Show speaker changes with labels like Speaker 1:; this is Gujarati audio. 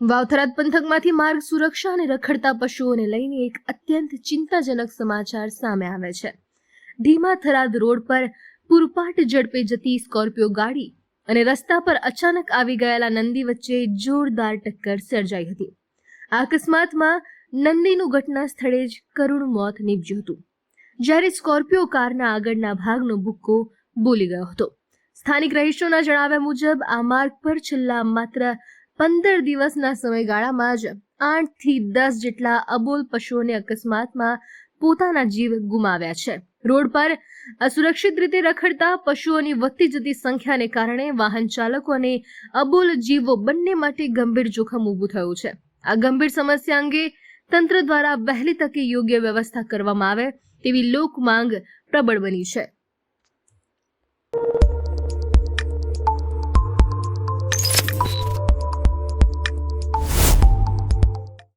Speaker 1: વાવ-થરાદ પંથકમાંથી માર્ગ સુરક્ષા અને રખડતા પશુઓને લઈને એક અત્યંત ચિંતાજનક સમાચાર સામે આવે છે. ઢીમા-થરાદ રોડ પર પૂરપાટ ઝડપે જતી સ્કોર્પિયો ગાડી અને રસ્તા પર અચાનક આવી ગયેલા નંદી વચ્ચે જોરદાર ટક્કર સર્જાઈ હતી. આ અકસ્માતમાં નંદીનું ઘટના સ્થળે જ કરુણ મોત નીપજ્યું હતું, જ્યારે સ્કોર્પિયો કારના આગળના ભાગનો ભુક્કો બોલી ગયો હતો. સ્થાનિક રહીશોના જણાવ્યા મુજબ આ માર્ગ પર છેલ્લા માત્ર 15 દિવસના સમયગાળામાં જ 8 થી 10 જેટલા અબોલ પશુઓને અકસ્માતમાં પોતાના જીવ ગુમાવ્યા છે. રોડ પર અસુરક્ષિત રીતે રખડતા પશુઓની વધતી જતી સંખ્યાને કારણે વાહન ચાલકો અને અબોલ જીવો બંને માટે ગંભીર જોખમ ઊભું થયું છે. આ ગંભીર સમસ્યા અંગે તંત્ર દ્વારા વહેલી તકે યોગ્ય વ્યવસ્થા કરવામાં આવે તેવી લોક માંગ પ્રબળ બની છે.